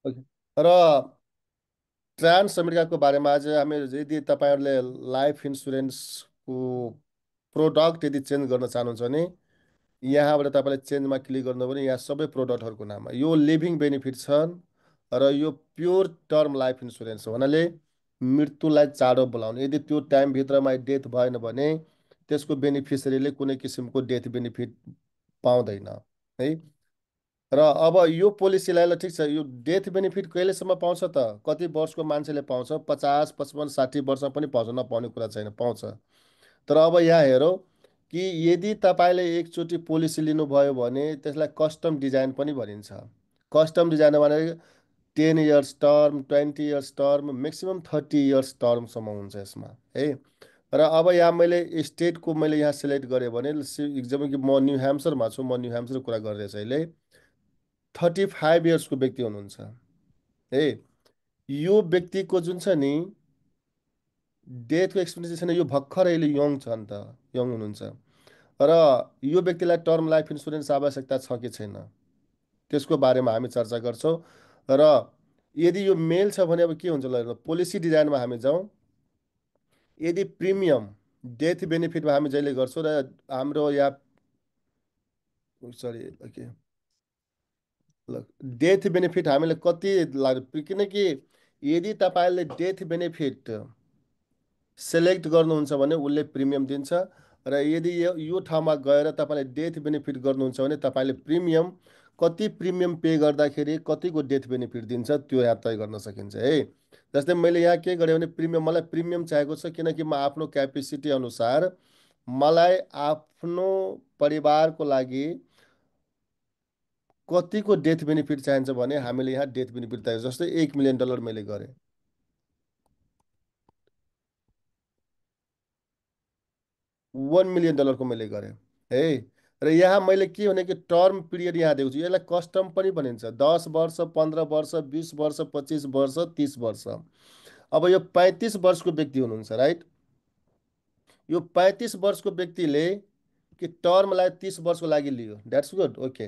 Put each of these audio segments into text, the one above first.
Okay. र trans अमेरिकाको बारेमा आज हामी यदि तपाईँहरूले लाइफ इन्सुरेन्सको प्रोडक्ट यदि चेन्ज गर्न चाहनुहुन्छ भने यहाँबाट तपाईँले चेन्जमा क्लिक गर्नु भने यहाँ सबै प्रोडक्टहरूको नाममा यो लिभिङ बेनिफिट छन् र यो प्योर टर्म लाइफ इन्सुरेन्स हो भन्नाले मृत्युलाई चाँडो बोलाउने यदि त्यो टाइमभित्रमा डेथ भएन भने त्यसको बेनिफिसियरीले कुनै किसिमको डेथ बेनिफिट पाउँदैन है। र अब यो पोलिसीलाई ल ठिक छ यो डेथ बेनिफिट कहिलेसम्म पाउँछ त कति वर्षको मान्छेले पाउँछ 50 55 60 वर्षमा पनि पाउँछ नपाउने कुरा छैन पाउँछ। तर अब यहाँ हेरौँ कि यदि तपाईँले एकचोटि पोलिसी लिनुभयो भने त्यसलाई कस्टम डिजाइन पनि भनिन्छ। कस्टम डिजाइन भने 10 years term 20 years term maximum 30 years टर्मसम्म हुन्छ यसमा है। र अब यहाँ मैले स्टेटको मैले यहाँ सिलेक्ट गरेँ भने जब कि म न्यू ह्याम्सरमा छु म न्यू ह्याम्सर कुरा गरिरहेछ अहिले 35 इयर्सको व्यक्ति हुनुहुन्छ है। यो व्यक्तिको जुन छ नि डेथको एक्सपेक्टेसन छैन यो भर्खर अहिले यङ छ नि त यङ हुनुहुन्छ र यो व्यक्तिलाई टर्म लाइफ इन्सुरेन्स आवश्यकता छ कि छैन त्यसको बारेमा हामी चर्चा गर्छौँ। र यदि यो मेल छ भने अब के हुन्छ ल पोलिसी डिजाइनमा हामी जाउँ। यदि प्रिमियम डेथ बेनिफिटमा हामी जहिले गर्छौँ र हाम्रो यहाँ सरी ओके ल डेथ बेनिफिट हामीले कति लाग्छ किनकि यदि तपाईँले डेथ बेनिफिट सेलेक्ट गर्नुहुन्छ भने उसले प्रिमियम दिन्छ र यदि यो ठाउँमा गएर तपाईँले डेथ बेनिफिट गर्नुहुन्छ भने तपाईँले प्रिमियम कति प्रिमियम पे गर्दाखेरि कतिको डेथ बेनिफिट दिन्छ त्यो यहाँ तय गर्न सकिन्छ है। जस्तै मैले यहाँ के गरेँ भने प्रिमियम मलाई प्रिमियम चाहिएको छ किनकि म आफ्नो क्यापेसिटी अनुसार मलाई आफ्नो परिवारको लागि कतिको डेथ बेनिफिट चाहिन्छ भने हामीले यहाँ डेथ बेनिफिट तय जस्तै $1 मिलियन मैले गरेँ 1 मिलियन डलरको मैले गरेँ है। र यहाँ मैले के भने कि टर्म पिरियड यहाँ दिएको छु यसलाई कस्टम पनि भनिन्छ 10 वर्ष 15 वर्ष 20 वर्ष 25 वर्ष 30 वर्ष। अब यो 35 वर्षको व्यक्ति हुनुहुन्छ राइट। यो 35 वर्षको व्यक्तिले कि टर्मलाई 30 वर्षको लागि लियो द्याट्स गुड ओके।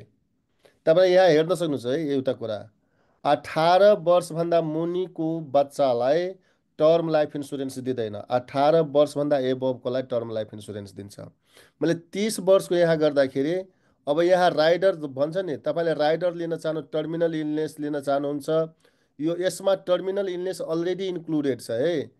तपाईँ यहाँ हेर्न सक्नुहुन्छ है एउटा कुरा 18 वर्षभन्दा मुनिको बच्चालाई टर्म लाइफ इन्सुरेन्स दिँदैन 18 वर्षभन्दा एबभकोलाई टर्म लाइफ इन्सुरेन्स दिन्छ। मैले 30 वर्षको यहाँ गर्दाखेरि अब यहाँ राइडर भन्छ नि तपाईँले राइडर लिन चाहनु टर्मिनल इलनेस लिन चाहनुहुन्छ यो यसमा टर्मिनल इलनेस अलरेडी इन्क्लुडेड छ है।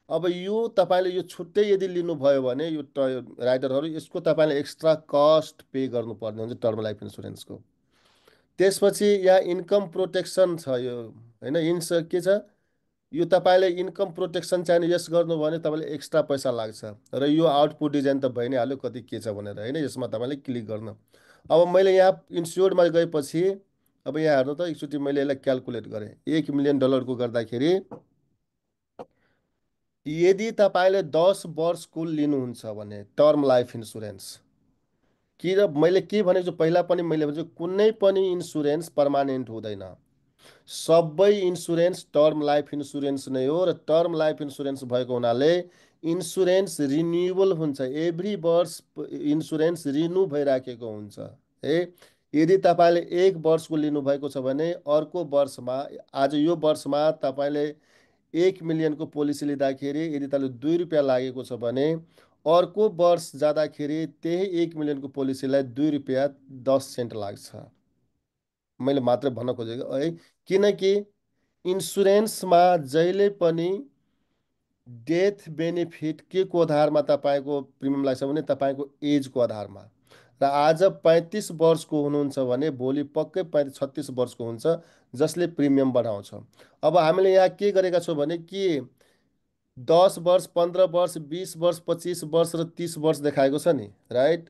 अब यो तपाईँले यो छुट्टै यदि लिनुभयो भने यो राइडरहरू यसको तपाईँले एक्स्ट्रा कस्ट पे गर्नुपर्ने हुन्छ टर्म लाइफ इन्सुरेन्सको। त्यसपछि यहाँ इन्कम प्रोटेक्सन छ यो होइन के छ यो तपाईँले इन्कम प्रोटेक्सन चाहिने यस गर्नुभयो भने तपाईँले एक्स्ट्रा पैसा लाग्छ र यो आउटपुट डिजाइन त भइ नै हाल्यो कति के छ भनेर होइन यसमा तपाईँले क्लिक गर्नु। अब मैले यहाँ इन्स्योर्डमा गएपछि अब यहाँ हेर्नु त एकचोटि मैले यसलाई क्यालकुलेट गरेँ $1 मिलियन गर्दाखेरि यदि तपाईँले 10 वर्षको लिनुहुन्छ भने टर्म लाइफ इन्सुरेन्स कि र मैले के भनेको छु पहिला पनि मैले भनेको छु कुनै पनि इन्सुरेन्स पर्मानेन्ट हुँदैन सबै इन्सुरेन्स टर्म लाइफ इन्सुरेन्स नै हो र टर्म लाइफ इन्सुरेन्स भएको हुनाले इन्सुरेन्स रिन्युवल हुन्छ एभ्री वर्ष इन्सुरेन्स रिन्यू भइराखेको हुन्छ है। यदि तपाईँले 1 वर्षको लिनुभएको छ भने अर्को वर्षमा आज यो वर्षमा तपाईँले 1 मिलियनको पोलिसी लिँदाखेरि यदि तपाईँले ₹2 लागेको छ भने अर्को वर्ष जाँदाखेरि त्यही 1 मिलियनको पोलिसीलाई ₹2.10 लाग्छ। मैले मात्र भन्न खोजेको है किनकि इन्सुरेन्समा जहिले पनि डेथ बेनिफिट के को आधारमा तपाईँको प्रिमियम लाग्छ भने तपाईँको एजको आधारमा र आज 35 वर्षको हुनुहुन्छ भने भोलि पक्कै 36 वर्षको हुन्छ जसले प्रिमियम बढाउँछ। अब हामीले यहाँ के गरेका छौँ भने कि 10 वर्ष 15 वर्ष 20 वर्ष 25 वर्ष र 30 वर्ष देखाएको छ नि राइट।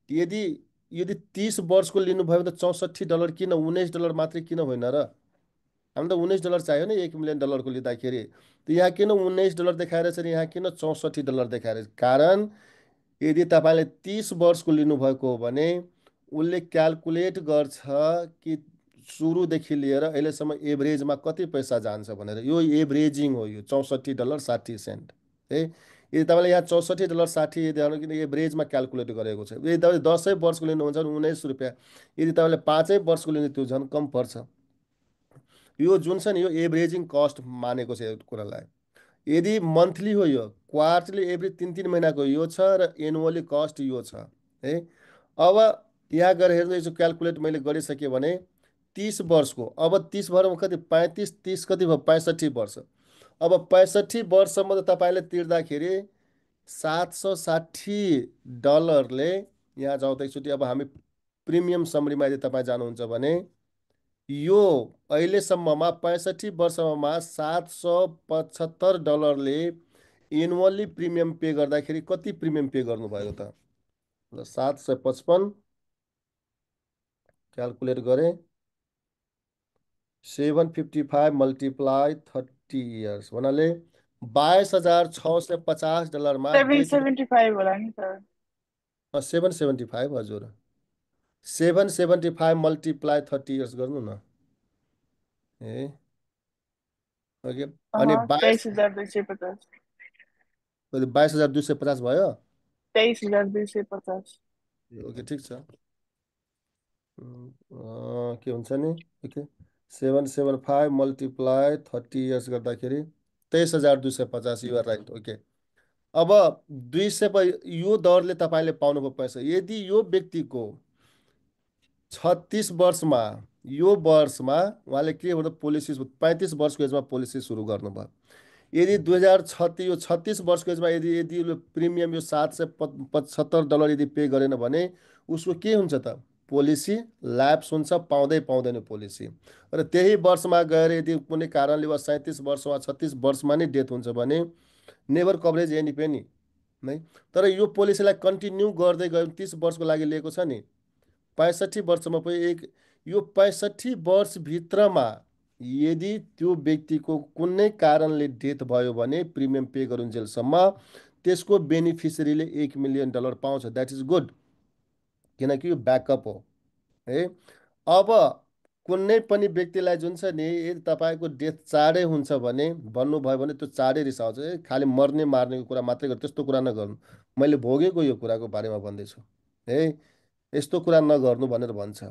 यदि यदि 30 वर्षको लिनुभयो भने त $64 किन $19 मात्रै किन होइन र हामी त $19 चाहियो नि $1 मिलियन लिँदाखेरि त यहाँ किन $19 देखाएर चाहिँ यहाँ किन $64 देखाएर कारण यदि तपाईँले 30 वर्षको लिनुभएको हो भने उसले क्यालकुलेट गर्छ कि सुरुदेखि लिएर अहिलेसम्म एभरेजमा कति पैसा जान्छ भनेर यो एभरेजिङ हो यो $64.60 है। यदि तपाईँले यहाँ $64.60 किन एभरेजमा क्यालकुलेट गरेको छ यदि तपाईँले 10 वर्षको लिनुहुन्छ भने ₹19 यदि तपाईँले 5 वर्षको लिनु त्यो झन् कम पर्छ। यो जुन छ नि यो एभरेजिङ कस्ट मानेको छ यो कुरालाई। यदि मन्थली हो यो, क्वार्टरली एभ्री 3 3 महिनाको यो छ, र एनुअली कस्ट यो छ है। अब यहाँ गएर हेर्नु, यसो क्यालकुलेट मैले गरिसकेँ भने 30 वर्षको, अब 30 भरमा कति, 35 30 कति भयो, 65 वर्ष। अब 65 वर्षमा त तपाईँले तिर्दाखेरि $760 यहाँ जाउँ त एकचोटि। अब हामी प्रिमियम समरीमा यदि तपाईँ जानुहुन्छ भने यो अहिलेसम्ममा 65 वर्षमा $775 एनुअल्ली प्रिमियम पे गर्दाखेरि कति प्रिमियम पे गर्नुभयो त? ल 755 क्यालकुलेट गरेँ, 755 मल्टिप्लाई 30 इयर्स भन्नाले $22,650 दुई तिन। 775 होला नि सर। 775 हजुर, 775 मल्टिप्लाई 30 इयर्स गर्नु न। ए ओके, अनि अह 23,250। 22,250 भयो। 23,250। ओके ठिक छ। के हुन्छ नि, ओके 775 मल्टिप्लाई 30 इयर्स गर्दाखेरि 23,250, युआर राइट। ओके, अब 200 यो दरले तपाईँले पाउनुभयो पैसा। यदि यो व्यक्तिको 36 वर्षमा, यो वर्षमा उहाँले के भन्दा पोलिसी 35 वर्षको एजमा पोलिसी सुरु गर्नुभयो। यदि 2036 यो 36 वर्षको एजमा यदि यदि उसले प्रिमियम यो $775 यदि पे गरेन भने उसको के हुन्छ त? पोलिसी ल्याप्स हुन्छ, पाउँदै पाउँदैन पोलिसी। र त्यही वर्षमा गएर यदि कुनै कारणले वा 37 वर्ष वा 36 वर्षमा नै डेथ हुन्छ भने नेभर कभरेज एनी पेनी नै। तर यो पोलिसीलाई कन्टिन्यू गर्दै गयो, 30 वर्षको लागि लिएको छ नि, 65 वर्षमा पनि यो 65 वर्षभित्रमा यदि त्यो व्यक्तिको कुनै कारणले डेथ भयो भने प्रिमियम पे गरुन्जेलसम्म त्यसको बेनिफिसियरीले $1 मिलियन पाउँछ। द्याट इज गुड, किनकि यो ब्याकअप हो है। अब कुनै पनि व्यक्तिलाई जुन छ नि, यदि तपाईँको डेथ चाँडै हुन्छ भने भन्नुभयो भने त्यो चाँडै रिसाउँछ, खालि मर्ने मार्नेको कुरा मात्रै गर्नु, त्यस्तो कुरा नगर्नु। मैले भोगेको यो कुराको बारेमा भन्दैछु है, यस्तो कुरा नगर्नु भनेर भन्छ।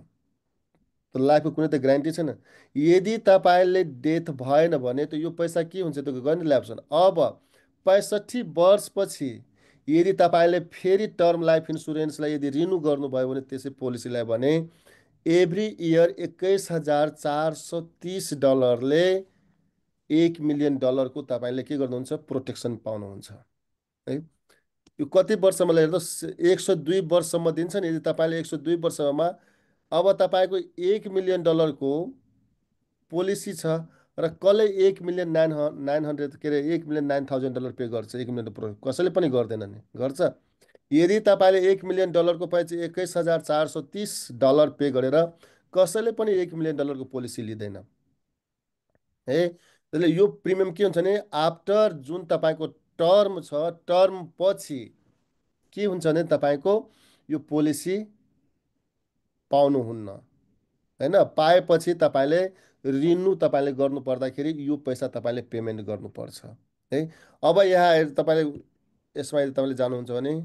तर लाइफको कुनै त ग्यारेन्टी छैन। यदि तपाईँले डेथ भएन भने त यो पैसा के हुन्छ, त्यो गर्ने ल्याप्स हुन्। अब 65 वर्षपछि यदि तपाईँले फेरि टर्म लाइफ इन्सुरेन्सलाई यदि रिन्यू गर्नुभयो भने त्यसै पोलिसीलाई भने एभ्री इयर $21,430ले $1 मिलियन तपाईँले के गर्नुहुन्छ, प्रोटेक्सन पाउनुहुन्छ है। यो कति वर्षमा हेर्दा 102 वर्षसम्म दिन्छ नि। यदि तपाईँले 102 वर्षमा, अब तपाईँको $1 मिलियन पोलिसी छ र कसले 1,900,000 के अरे $1,09,000 पे गर्छ? 1 मिलियन कसैले पनि गर्दैन नि, गर्छ? यदि तपाईँले $1 मिलियन पैसा $21,430 पे गरेर कसैले पनि $1 मिलियन पोलिसी लिँदैन है। त्यसले यो प्रिमियम के हुन्छ भने आफ्टर जुन तपाईँको टर्म छ, टर्म पछि के हुन्छ भने तपाईँको यो पोलिसी पाउनुहुन्न होइन। पाएपछि तपाईँले रिन्यू तपाईँले गर्नु पर्दाखेरि यो पैसा तपाईँले पेमेन्ट गर्नुपर्छ है। अब यहाँ तपाईँले यसमा यदि तपाईँले जानुहुन्छ भने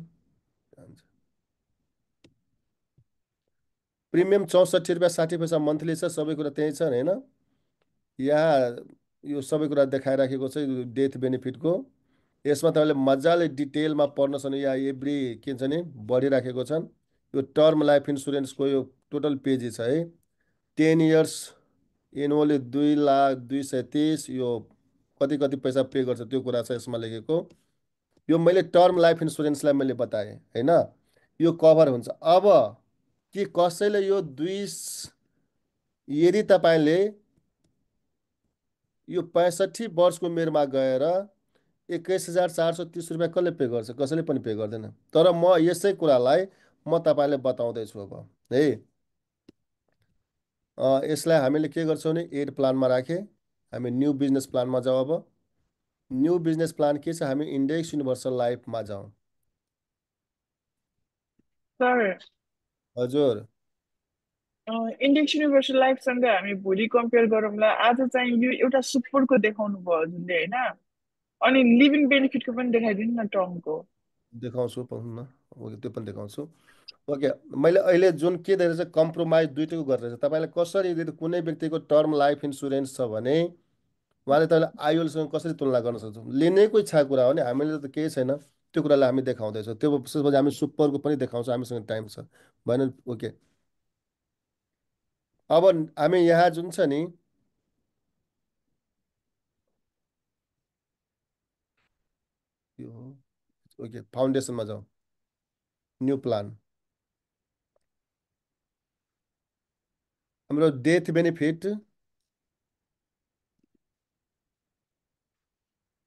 प्रिमियम ₹64.60 मन्थली छ, सबै कुरा त्यही छ होइन। यहाँ यो सबै कुरा देखाइराखेको छ डेथ बेनिफिटको। यसमा तपाईँले मजाले डिटेलमा पढ्न सक्नु। यहाँ एभ्री के छ नि बढिराखेको छन्। यो टर्म लाइफ इन्सुरेन्सको यो टोटल पेजी छ है। 10 इयर्स एनुअली 2,02,30, यो कति कति पैसा पे गर्छ त्यो कुरा छ यसमा लेखेको। यो मैले टर्म लाइफ इन्सुरेन्सलाई मैले बताएँ होइन, यो कभर हुन्छ। अब कि कसैले यो यदि तपाईँले यो 65 वर्षको उमेरमा गएर ₹21,430 कसले पे गर्छ? कसैले पनि पे गर्दैन। तर म यसै कुरालाई म तपाईँलाई बताउँदैछु अब है। यसलाई हामीले के गर्छौँ भने एड प्लानमा राखेँ। हामी न्यू बिजनेस प्लानमा जाउँ। अब न्यू बिजनेस प्लान के छ, हामी इन्डेक्स युनिभर्सल लाइफमा जाउँ। सर हजुर, इन्डेक्स युनिभर्सल लाइफसँग हामी भोलि कम्पेयर गरौँला। आज चाहिँ यो एउटा सुपरको देखाउनु भयो हजुरले होइन, अनि लिभिङ बेनिफिटको पनि देखाइदिनु न टर्मको। देखाउँछु पाउनु न, ओके त्यो पनि देखाउँछु। ओके। मैले अहिले जुन के धेरै चाहिँ कम्प्रोमाइज दुइटैको गरेर चाहिँ तपाईँले कसरी, यदि कुनै व्यक्तिको टर्म लाइफ इन्सुरेन्स छ भने उहाँले तपाईँले आइओलसँग कसरी तुलना गर्न सक्छौँ, लिनेको इच्छा कुरा हो नि, हामीले त केही छैन त्यो कुरालाई हामी देखाउँदैछौँ, त्यो त्यसपछि हामी सुपरको पनि देखाउँछौँ, हामीसँग टाइम छ भएन। ओके। अब हामी यहाँ जुन छ नि, यो हो। ओके, फाउन्डेसनमा जाउँ, न्यू प्लान, हाम्रो डेथ बेनिफिट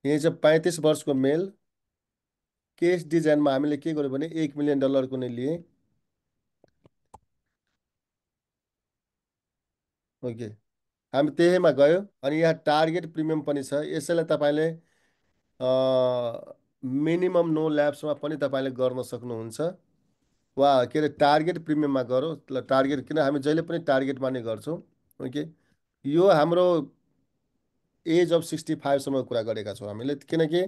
यही चाहिँ 35 वर्षको मेल, केस डिजाइनमा हामीले के गर्यो भने $1 मिलियन नै लिए। ओके, हामी त्यहीमा गयो। अनि यहाँ टार्गेट प्रिमियम पनि छ, यसैलाई तपाईँले मिनिमम नो ल्याब्समा पनि तपाईँले गर्न सक्नुहुन्छ, वा के अरे टार्गेट प्रिमियममा गरौँ ल, टार्गेट, किन हामी जहिले पनि टार्गेटमा नै गर्छौँ। ओके, यो हाम्रो एज अफ 65सम्मको कुरा गरेका छौँ हामीले, किनकि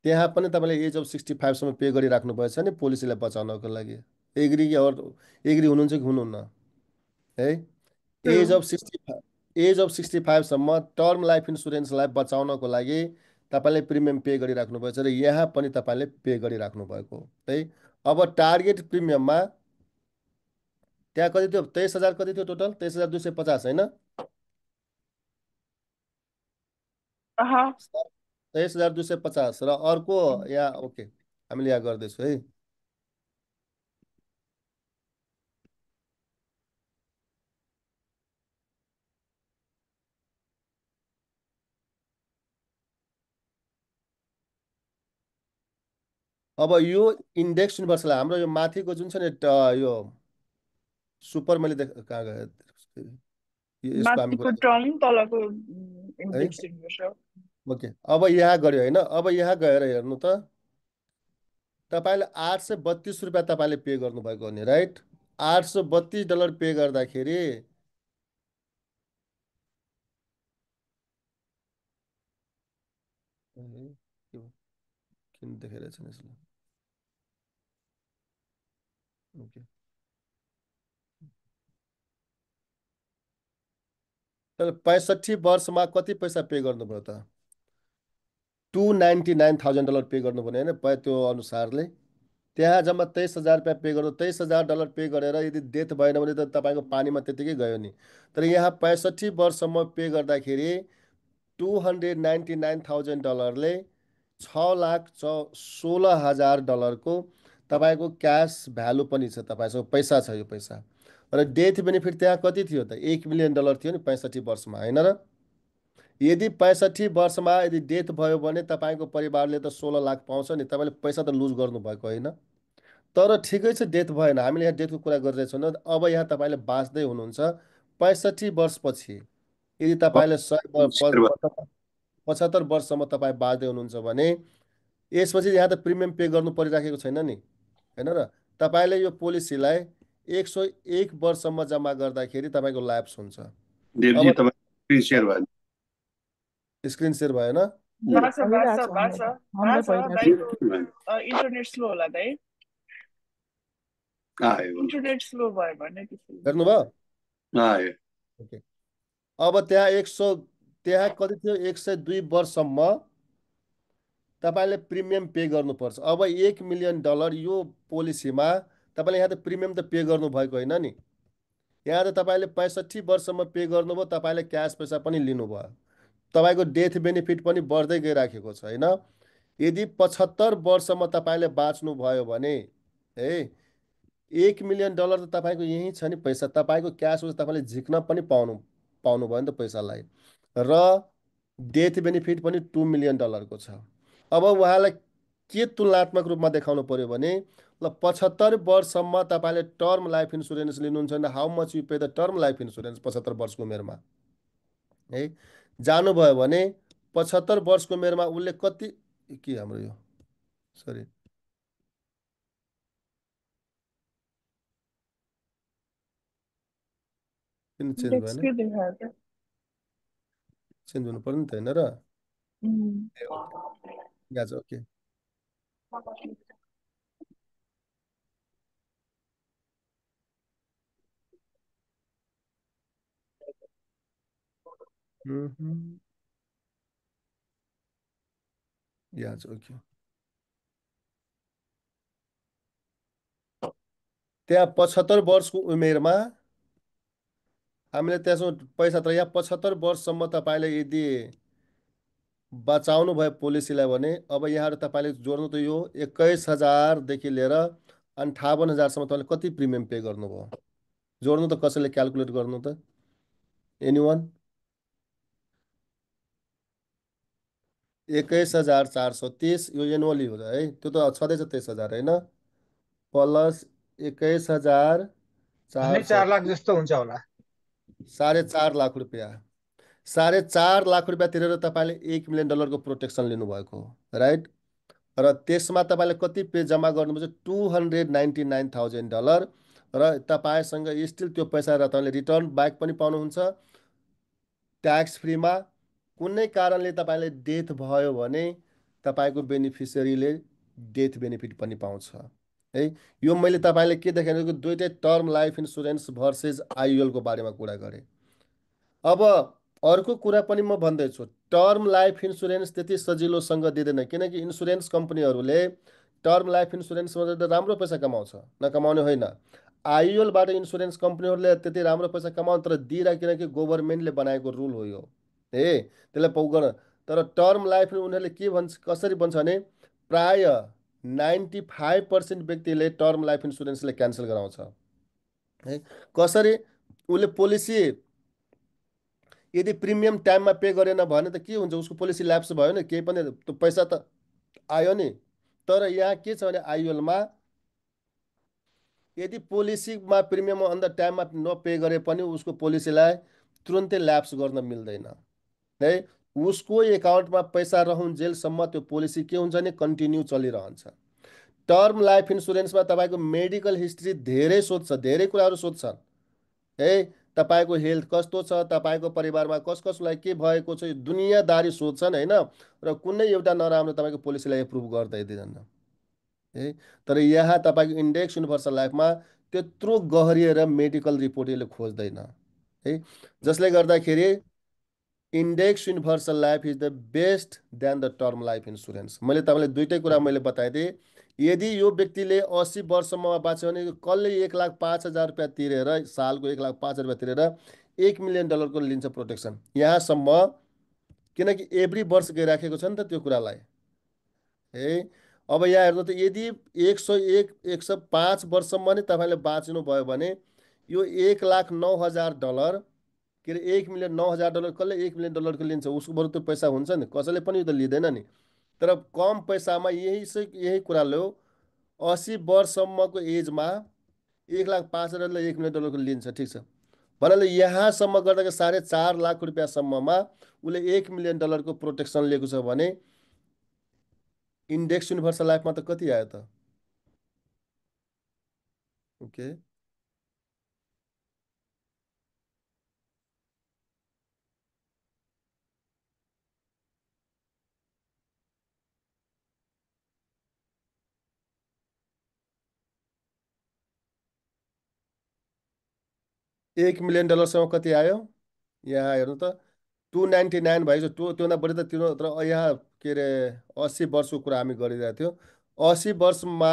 त्यहाँ पनि तपाईँले एज अफ 65सम्म पे गरिराख्नु भएछ नि पोलिसीलाई बचाउनको लागि। एग्री कि अरू एग्री हुनुहुन्छ कि हुनुहुन्न है? ट्रु। एज अफ 65सम्म टर्म लाइफ इन्सुरेन्सलाई बचाउनको लागि तपाईँले प्रिमियम पे गरिराख्नु भएछ र यहाँ पनि तपाईँले पे गरिराख्नु भएको हो है। अब टार्गेट प्रिमियममा त्यहाँ कति थियो, 23,000 कति थियो टोटल, 23,250 होइन? अह। 23,250 र अर्को यहाँ, ओके हामीले यहाँ गर्दैछौँ है। अब यो इन्डेक्स युनिभर्सलाई हाम्रो यो माथिको जुन छ नि यो सुपर, मैले कहाँ गयो, यसको हामी माथिको कुरा टर्म तलको है। इन्डेक्स दिनुपर्छ। ओके, अब यहाँ गऱ्यो होइन, अब यहाँ गएर हेर्नु त, तपाईँले $832 तपाईँले पे गर्नुभएको हो नि, राइट? $832 पे गर्दाखेरि किन देखाइरहेको छैन यसलाई? ओके, तर 65 वर्षमा कति पैसा पे गर्नुभयो त? $299,000 पे गर्नुभयो होइन, त्यो अनुसारले त्यहाँ जम्मा $23,000 पे गर्नु, $23,000 पे गरेर यदि डेथ भएन भने त तपाईँको पानीमा त्यतिकै गयो नि। तर यहाँ 65 वर्षसम्म पे गर्दाखेरि $299,000ले $6,16,000 तपाईँको क्यास भ्यालु पनि छ, तपाईँसँग पैसा छ, यो पैसा। र डेथ बेनिफिट त्यहाँ कति थियो त, $1 मिलियन थियो नि 65 वर्षमा, होइन र? यदि 65 वर्षमा यदि डेथ भयो भने तपाईँको परिवारले त 16 लाख पाउँछ नि, तपाईँले पैसा त लुज गर्नुभएको होइन। तर ठिकै छ, डेथ भएन, हामीले यहाँ डेथको कुरा गरिरहेछौँ। अब यहाँ तपाईँले बाँच्दै हुनुहुन्छ 65 वर्षपछि, यदि तपाईँले 75 वर्षसम्म तपाईँ बाँच्दै हुनुहुन्छ भने यसपछि यहाँ त प्रिमियम पे गर्नु परिराखेको छैन नि, होइन र? तपाईँले यो पोलिसीलाई 101 वर्षसम्म जम्मा गर्दाखेरि तपाईँको ल्याप्स हुन्छ। देवजी अब तपाईँ स्क्रिन सेयर भयो। स्क्रिन सेयर भएन? बास बास भइरहेछ बास हाम्रै बास भइरहेछ। दाइको इन्टरनेट स्लो होला दाइ। आयो इन्टरनेट स्लो भयो भने त्यसो। हेर्नुभयो? आयो। ओके, अब त्यहाँ 100, त्यहाँ कति थियो, 102 वर्षसम्म तपाईँले प्रिमियम पे गर्नुपर्छ। अब $1 मिलियन यो पोलिसीमा तपाईँले यहाँ त प्रिमियम त पे गर्नुभएको होइन नि, यहाँ त तपाईँले 65 वर्षसम्म पे गर्नुभयो, तपाईँले क्यास पैसा पनि लिनुभयो, तपाईँको डेथ बेनिफिट पनि बढ्दै गइराखेको छ होइन। यदि 75 वर्षसम्म तपाईँले बाँच्नुभयो भने है, $1 मिलियन त तपाईँको यहीँ छ नि पैसा, तपाईँको क्यास पैसा तपाईँले झिक्न पनि पाउनुभयो नि त पैसालाई। र डेथ बेनिफिट पनि $2 मिलियन छ। अब उहाँलाई के तुलनात्मक रूपमा देखाउनु पर्यो भने, ल 75 वर्षसम्म तपाईँले टर्म लाइफ इन्सुरेन्स लिनुहुन्छ भने how much you pay the term life insurance 75 वर्षको उमेरमा है, जानुभयो भने 75 वर्षको उमेरमा उसले कति, के हाम्रो यो, सरी, किन चेन्ज इन्डेक्स भएन? के देखायो त? चेन्ज हुनु पर्यो नि त, होइन र? ए, ओके, यहाँ छ, ओके। Mhm. या ओके। त्यहाँ 75 वर्षको उमेरमा हामीले त्यसमा पैसा त यहाँ 75 वर्षसम्म तपाईँले यदि बचाउनु भयो पोलिसीलाई भने अब यहाँहरू तपाईँले जोड्नु त यो 21,000देखि लिएर 58,000सम्म तपाईँले कति प्रिमियम पे गर्नुभयो जोड्नु त कसैले क्यालकुलेट गर्नु त एनीवान 21,430 यो एनुअली हो है त्यो त छँदैछ 23,000 होइन प्लस 21,400 झन्डै 4 लाख जस्तो हुन्छ होला। 4.5 लाख रुपियाँ 4.5 लाख रुपियाँ तिरेर तपाईँले $1 मिलियन प्रोटेक्सन लिनुभएको हो राइट र त्यसमा तपाईँले कति पे जम्मा गर्नुपर्छ $299,000 र तपाईँसँग स्टिल त्यो पैसा र तपाईँले रिटर्न ब्याक पनि पाउनुहुन्छ ट्याक्स फ्रीमा कुनै कारणले तपाईँले डेथ भयो भने तपाईँको बेनिफिसियरीले डेथ बेनिफिट पनि पाउँछ है यो मैले तपाईँले के देखाएको दुइटै टर्म लाइफ इन्सुरेन्स भर्सेस आइयुएलको बारेमा कुरा गरेँ अब अर्को कुरा पनि म भन्दैछु टर्म लाइफ इन्सुरेन्स त्यति सजिलोसँग दिँदैन किनकि इन्सुरेन्स कम्पनीहरूले टर्म लाइफ इन्सुरेन्समा त राम्रो पैसा कमाउँछ नकमाउने होइन आइयुएलबाट इन्सुरेन्स कम्पनीहरूले त्यति राम्रो पैसा कमाउँछ तर दिइरह किनकि गभर्मेन्टले बनाएको रुल हो यो ए त्यसलाई पाउ तर टर्म लाइफ उनीहरूले के भन्छ कसरी भन्छ भने प्राय 95% व्यक्तिले टर्म लाइफ इन्सुरेन्सले क्यान्सल गराउँछ है कसरी उसले पोलिसी यदि प्रिमियम टाइममा पे गरेन भने त के हुन्छ उसको पोलिसी ल्याप्स भयो नि केही पनि त्यो पैसा त आयो नि तर यहाँ के छ भने आइयुएलमा यदि पोलिसीमा प्रिमियम अन्त टाइममा नपे गरे पनि उसको पोलिसीलाई तुरन्तै ल्याप्स गर्न मिल्दैन है उसको एकाउन्टमा पैसा रहन्जेलसम्म त्यो पोलिसी के हुन्छ नि कन्टिन्यू चलिरहन्छ टर्म लाइफ इन्सुरेन्समा तपाईँको मेडिकल हिस्ट्री धेरै सोध्छ धेरै कुराहरू सोध्छ है तपाईँको हेल्थ कस्तो छ तपाईँको परिवारमा कसलाई के भएको छ यो दुनियाँदारी सोध्छन् होइन र कुनै एउटा नराम्रो तपाईँको पोलिसीलाई एप्रुभ गर्दैदैन है तर यहाँ तपाईँको इन्डेक्स युनिभर्सल लाइफमा त्यत्रो गहरिएर मेडिकल रिपोर्ट यसले खोज्दैन है जसले गर्दाखेरि index universal life is the best than the term life insurance मैले तपाईँलाई दुइटै कुरा मैले बताइदिएँ यदि यो व्यक्तिले 80 वर्षमा बाँच्यो भने कसले 1,05,000 रुपियाँ तिरेर सालको 1,05,000 रुपियाँ तिरेर $1 मिलियन लिन्छ प्रोटेक्सन यहाँसम्म किनकि एभ्री वर्ष गइराखेको छ नि त त्यो कुरालाई है अब यहाँ हेर्नु त यदि 105 वर्षसम्म नै तपाईँले बाँच्नुभयो भने यो $1,09,000 के अरे $1,09,000 कसले $1 मिलियन लिन्छ उसको बरु त्यो पैसा हुन्छ नि कसैले पनि त लिँदैन नि तर कम पैसामा यही कुराले हो 80 वर्षसम्मको एजमा 1,05,000 $1 मिलियन लिन्छ ठिक छ भन्नाले यहाँसम्म गर्दाखेरि 4.5 लाख रुपियाँसम्ममा उसले $1 मिलियन प्रोटेक्सन लिएको छ भने इन्डेक्स युनिभर्सल लाइफमा त कति आयो त ओके $1 मिलियनसम्म कति आयो यहाँ हेर्नु त 299 भएको छ त्योभन्दा बढी त तिर्नु तर यहाँ के अरे 80 वर्षको कुरा हामी गरिरहेको थियो 80 वर्षमा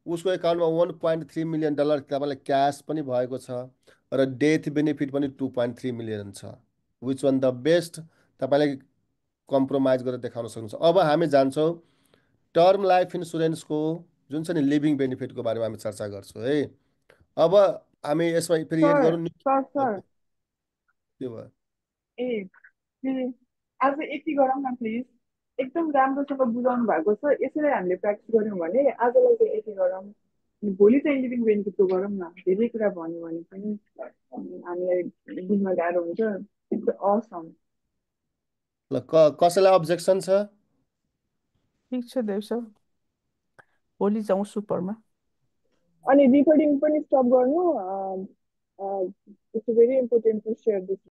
उसको एकाउन्टमा $1.3 मिलियन तपाईँलाई क्यास पनि भएको छ र डेथ बेनिफिट पनि 2.3 मिलियन छ विच वान द बेस्ट तपाईँले कम्प्रोमाइज गरेर देखाउन सक्नुहुन्छ अब हामी जान्छौँ टर्म लाइफ इन्सुरेन्सको जुन छ नि लिभिङ बेनिफिटको बारेमा हामी चर्चा गर्छौँ है अब हामी यसमा फेरि एड सर गरौँ नि सर सर के भयो ए फेरि आज यति गरौँ न प्लिज एकदम राम्रोसँग बुझाउनु भएको छ यसरी हामीले प्र्याक्टिस गऱ्यौँ भने आजलाई चाहिँ यति गरौँ अनि भोलि चाहिँ लिभिङ बेनिफिटको गरौँ न धेरै कुरा भन्यो भने पनि हामीलाई बुझ्न गाह्रो हुन्छ इट्स असम ल कसैलाई अब्जेक्सन छ ठिक छ देव सर भोलि जाउँ सुपरमा अनि रिकर्डिङ पनि स्टप गर्नु it's very important to share this